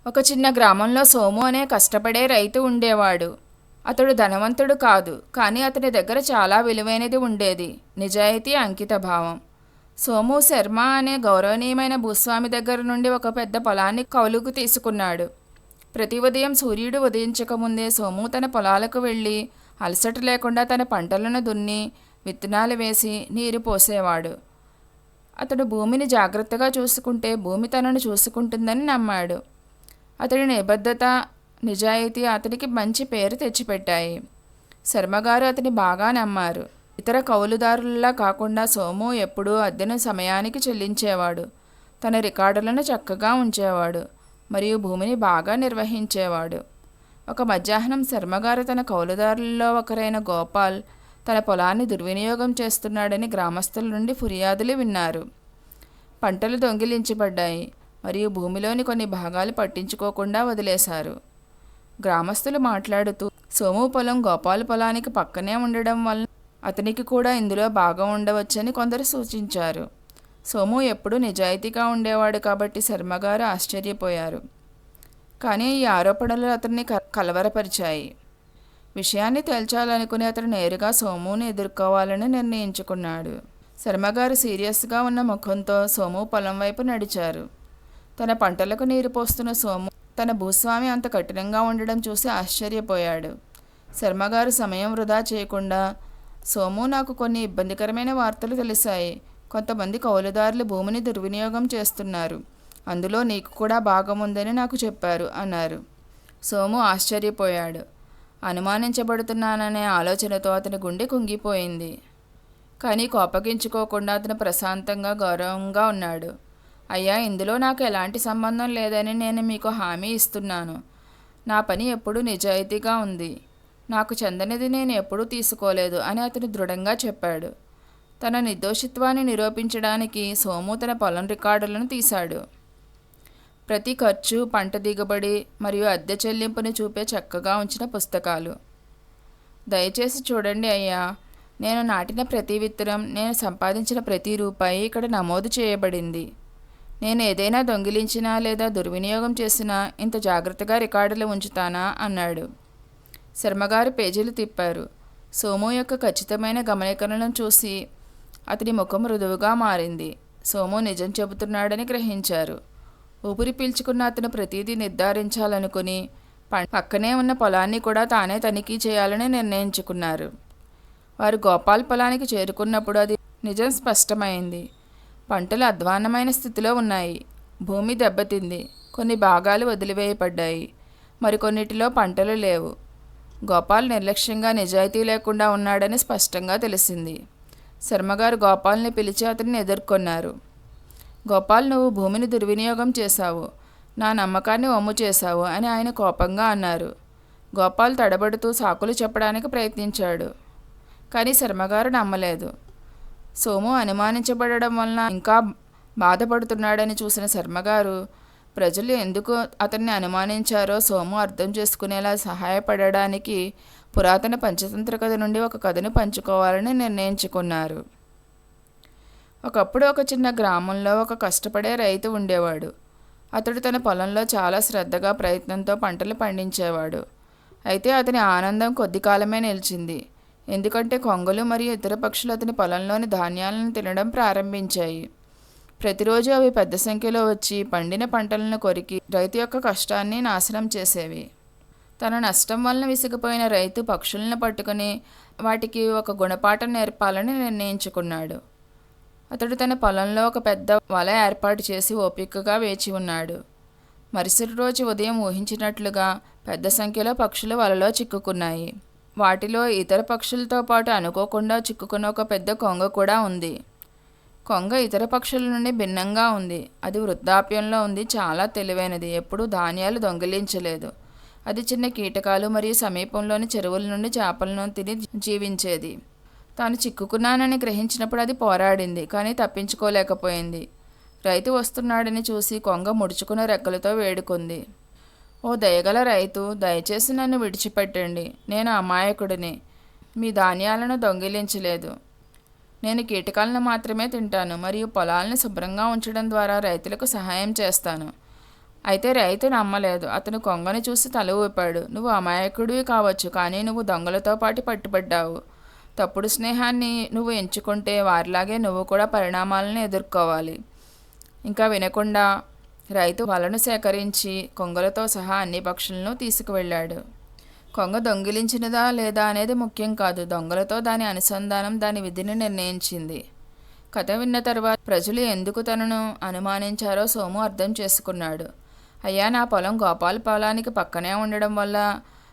ఒక చిన్న గ్రామంలో సోము అనే కష్టపడే రైతు ఉండేవాడు. అతడు ధనవంతుడు కాదు, కానీ అతని దగ్గర చాలా విలువైనది ఉండేది: నిజాయితీ, అంకితభావం. సోము శర్మ అనే గౌరవనీయమైన భూస్వామి దగ్గర నుండి ఒక పెద్ద పొలాన్ని కౌలుకు తీసుకున్నాడు. ప్రతి ఉదయం సూర్యుడు ఉదయించకముందే సోము తన పొలాలకు వెళ్ళి అలసట లేకుండా తన పంటలను దున్ని, విత్తనాలు వేసి, నీరు పోసేవాడు. అతడు భూమిని జాగ్రత్తగా చూసుకుంటే భూమి తనను చూసుకుంటుందని నమ్మాడు. అతడి నిబద్ధత, నిజాయితీ అతడికి మంచి పేరు తెచ్చిపెట్టాయి. శర్మగారు అతని బాగా నమ్మారు. ఇతర కౌలుదారులలా కాకుండా సోము ఎప్పుడూ అద్దెను సమయానికి చెల్లించేవాడు. తన రికార్డులను చక్కగా ఉంచేవాడు మరియు భూమిని బాగా నిర్వహించేవాడు. ఒక మధ్యాహ్నం శర్మగారు తన కౌలుదారులలో ఒకరైన గోపాల్ తన పొలాన్ని దుర్వినియోగం చేస్తున్నాడని గ్రామస్తుల నుండి ఫిర్యాదులు విన్నారు. పంటలు దొంగిలించబడ్డాయి మరియు భూమిలోని కొన్ని భాగాలు పట్టించుకోకుండా వదిలేశారు. గ్రామస్తులు మాట్లాడుతూ, సోము పొలం గోపాల్ పొలానికి పక్కనే ఉండడం వల్ల అతనికి కూడా ఇందులో భాగం ఉండవచ్చని కొందరు సూచించారు. సోము ఎప్పుడూ నిజాయితీగా ఉండేవాడు కాబట్టి శర్మగారు ఆశ్చర్యపోయారు. కానీ ఈ ఆరోపణలు అతన్ని కలవరపరిచాయి. విషయాన్ని తేల్చాలనుకుని అతను నేరుగా సోముని ఎదుర్కోవాలని నిర్ణయించుకున్నాడు. శర్మగారు సీరియస్గా ఉన్న ముఖంతో సోము పొలం వైపు నడిచారు. తన పంటలకు నీరు పోస్తున్న సోము తన భూస్వామి అంత కఠినంగా ఉండడం చూసి ఆశ్చర్యపోయాడు. శర్మగారు సమయం వృధా చేయకుండా, సోము, నాకు కొన్ని ఇబ్బందికరమైన వార్తలు తెలిసాయి. కొంతమంది కౌలుదారులు భూమిని దుర్వినియోగం చేస్తున్నారు. అందులో నీకు కూడా భాగం ఉందని నాకు చెప్పారు అన్నారు. సోము ఆశ్చర్యపోయాడు. అనుమానించబడుతున్నాననే ఆలోచనతో అతని గుండె కుంగిపోయింది. కానీ కోపగించుకోకుండా అతను ప్రశాంతంగా, గౌరవంగా ఉన్నాడు. అయ్యా, ఇందులో నాకు ఎలాంటి సంబంధం లేదని నేను మీకు హామీ ఇస్తున్నాను. నా పని ఎప్పుడూ నిజాయితీగా ఉంది. నాకు చెందనిది నేను ఎప్పుడూ తీసుకోలేదు అని అతను దృఢంగా చెప్పాడు. తన నిర్దోషిత్వాన్ని నిరూపించడానికి సోము తన పొలం రికార్డులను తీశాడు. ప్రతి ఖర్చు, పంట దిగుబడి మరియు అద్దె చెల్లింపుని చూపే చక్కగా ఉంచిన పుస్తకాలు. దయచేసి చూడండి అయ్యా, నేను నాటిన ప్రతి విత్తనం, నేను సంపాదించిన ప్రతి రూపాయి ఇక్కడ నమోదు చేయబడింది. నేను ఏదైనా దొంగిలించినా లేదా దుర్వినియోగం చేసినా ఇంత జాగ్రత్తగా రికార్డులు ఉంచుతానా అన్నాడు. శర్మగారు పేజీలు తిప్పారు. సోము యొక్క ఖచ్చితమైన గమనికలను చూసి అతని ముఖం మృదువుగా మారింది. సోము నిజం చెబుతున్నాడని గ్రహించారు. ఊపిరి పీల్చుకున్న అతను ప్రతిదీ నిర్ధారించాలనుకుని పక్కనే ఉన్న పొలాన్ని కూడా తానే తనిఖీ చేయాలని నిర్ణయించుకున్నారు. వారు గోపాల్ పొలానికి చేరుకున్నప్పుడు అది నిజం స్పష్టమైంది. పంటలు అధ్వాన్నమైన స్థితిలో ఉన్నాయి. భూమి దెబ్బతింది. కొన్ని భాగాలు వదిలివేయబడ్డాయి. మరికొన్నిటిలో పంటలు లేవు. గోపాల్ నిర్లక్ష్యంగా, నిజాయితీ లేకుండా ఉన్నాడని స్పష్టంగా తెలిసింది. శర్మగారు గోపాల్ని పిలిచి అతన్ని ఎదుర్కొన్నారు. గోపాల్, నువ్వు భూమిని దుర్వినియోగం చేశావు, నా నమ్మకాన్ని వమ్ము చేశావు అని ఆయన కోపంగా అన్నారు. గోపాల్ తడబడుతూ సాకులు చెప్పడానికి ప్రయత్నించాడు. కానీ శర్మగారు నమ్మలేదు. సోము అనుమానించబడడం వలన ఇంకా బాధపడుతున్నాడని చూసిన శర్మగారు ప్రజలు ఎందుకు అతన్ని అనుమానించారో సోము అర్థం చేసుకునేలా సహాయపడడానికి పురాతన పంచతంత్ర కథ నుండి ఒక కథను పంచుకోవాలని నిర్ణయించుకున్నారు. ఒకప్పుడు ఒక చిన్న గ్రామంలో ఒక కష్టపడే రైతు ఉండేవాడు. అతడు తన పొలంలో చాలా శ్రద్ధగా, ప్రయత్నంతో పంటలు పండించేవాడు. అయితే అతని ఆనందం కొద్ది కాలమే నిలిచింది. ఎందుకంటే కొంగలు మరియు ఇతర పక్షులు అతని పొలంలోని ధాన్యాలను తినడం ప్రారంభించాయి. ప్రతిరోజు అవి పెద్ద సంఖ్యలో వచ్చి పండిన పంటలను కొరికి రైతు యొక్క కష్టాన్ని నాశనం చేసేవి. తన నష్టం వలన విసిగిపోయిన రైతు పక్షులను పట్టుకుని వాటికి ఒక గుణపాఠం నేర్పాలని నిర్ణయించుకున్నాడు. అతడు తన పొలంలో ఒక పెద్ద వల ఏర్పాటు చేసి ఓపికగా వేచి ఉన్నాడు. మరుసటి రోజు ఉదయం ఊహించినట్లుగా పెద్ద సంఖ్యలో పక్షులు వలలో చిక్కుకున్నాయి. వాటిలో ఇతర పక్షులతో పాటు అనుకోకుండా చిక్కుకున్న ఒక పెద్ద కొంగ కూడా ఉంది. కొంగ ఇతర పక్షుల నుండి భిన్నంగా ఉంది. అది వృద్ధాప్యంలో ఉంది, చాలా తెలివైనది, ఎప్పుడూ ధాన్యాలు దొంగిలించలేదు. అది చిన్న కీటకాలు మరియు సమీపంలోని చెరువుల నుండి చేపలను తిని జీవించేది. తాను చిక్కుకున్నానని గ్రహించినప్పుడు అది పోరాడింది, కానీ తప్పించుకోలేకపోయింది. రైతు వస్తున్నాడని చూసి కొంగ ముడుచుకున్న రెక్కలతో వేడుకుంది. ఓ దయగల రైతు, దయచేసి నన్ను విడిచిపెట్టండి. నేను అమాయకుడిని. మీ ధాన్యాలను దొంగిలించలేదు. నేను కీటకాలను మాత్రమే తింటాను మరియు పొలాలను శుభ్రంగా ఉంచడం ద్వారా రైతులకు సహాయం చేస్తాను. అయితే రైతు నమ్మలేదు. అతను కొంగని చూసి తల ఊపాడు. నువ్వు అమాయకుడివి కావచ్చు, కానీ నువ్వు దొంగలతో పాటు పట్టుబడ్డావు. తప్పుడు స్నేహాన్ని నువ్వు ఎంచుకుంటే వారిలాగే నువ్వు కూడా పరిణామాలను ఎదుర్కోవాలి. ఇంకా వినకుండా రైతు వలను సేకరించి కొంగలతో సహా అన్ని పక్షులను తీసుకువెళ్ళాడు. కొంగ దొంగిలించినదా లేదా అనేది ముఖ్యం కాదు, దొంగలతో దాని అనుసంధానం దాని విధిని నిర్ణయించింది. కథ విన్న తర్వాత ప్రజలు ఎందుకు తనను అనుమానించారో సోము అర్థం చేసుకున్నాడు. అయ్యా, నా పొలం గోపాల్ పొలానికి పక్కనే ఉండడం వల్ల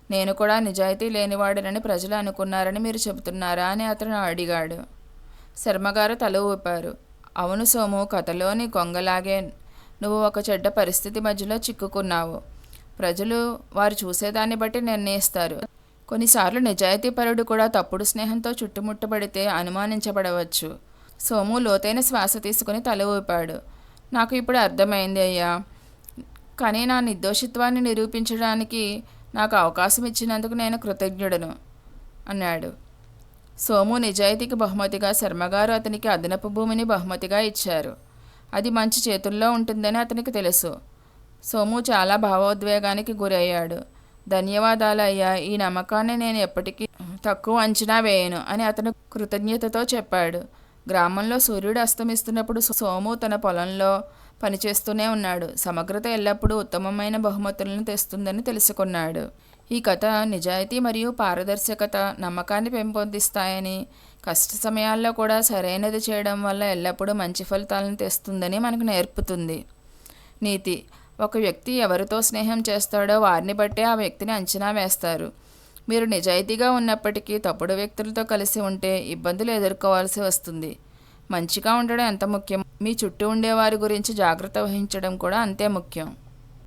నేను కూడా నిజాయితీ లేనివాడినని ప్రజలు అనుకున్నారని మీరు చెబుతున్నారా అని అతను అడిగాడు. శర్మగారు తల ఊపారు. అవును సోము, కథలోని కొంగలాగే నువ్వు ఒక చెడ్డ పరిస్థితి మధ్యలో చిక్కుకున్నావు. ప్రజలు వారు చూసేదాన్ని బట్టి నిర్ణయిస్తారు. కొన్నిసార్లు నిజాయితీపరుడు కూడా తప్పుడు స్నేహంతో చుట్టుముట్టబడితే అనుమానించబడవచ్చు. సోము లోతైన శ్వాస తీసుకుని తల ఊపాడు. నాకు ఇప్పుడు అర్థమైంది అయ్యా, కానీ నా నిర్దోషిత్వాన్ని నిరూపించడానికి నాకు అవకాశం ఇచ్చినందుకు నేను కృతజ్ఞుడను అన్నాడు. సోము నిజాయితీకి బహుమతిగా శర్మగారు అతనికి అదనపు భూమిని బహుమతిగా ఇచ్చారు. అది మంచి చేతుల్లో ఉంటుందని అతనికి తెలుసు. సోము చాలా భావోద్వేగానికి గురయ్యాడు. ధన్యవాదాలు అయ్యా, ఈ నమ్మకాన్ని నేను ఎప్పటికీ తక్కువ అంచనా వేయను అని అతను కృతజ్ఞతతో చెప్పాడు. గ్రామంలో సూర్యుడు అస్తమిస్తున్నప్పుడు సోము తన పొలంలో పనిచేస్తూనే ఉన్నాడు. సమగ్రత ఎల్లప్పుడూ ఉత్తమమైన బహుమతులను తెస్తుందని తెలుసుకున్నాడు. ఈ కథ నిజాయితీ మరియు పారదర్శకత నమ్మకాన్ని పెంపొందిస్తాయని, కష్ట సమయాల్లో కూడా సరైనది చేయడం వల్ల ఎల్లప్పుడూ మంచి ఫలితాలను తెస్తుందని మనకు నేర్పుతుంది. నీతి: ఒక వ్యక్తి ఎవరితో స్నేహం చేస్తాడో వారిని బట్టే ఆ వ్యక్తిని అంచనా వేస్తారు. మీరు నిజాయితీగా ఉన్నప్పటికీ తప్పుడు వ్యక్తులతో కలిసి ఉంటే ఇబ్బందులు ఎదుర్కోవాల్సి వస్తుంది. మంచిగా ఉండడం ఎంత ముఖ్యం, మీ చుట్టూ ఉండేవారి గురించి జాగ్రత్త వహించడం కూడా అంతే ముఖ్యం.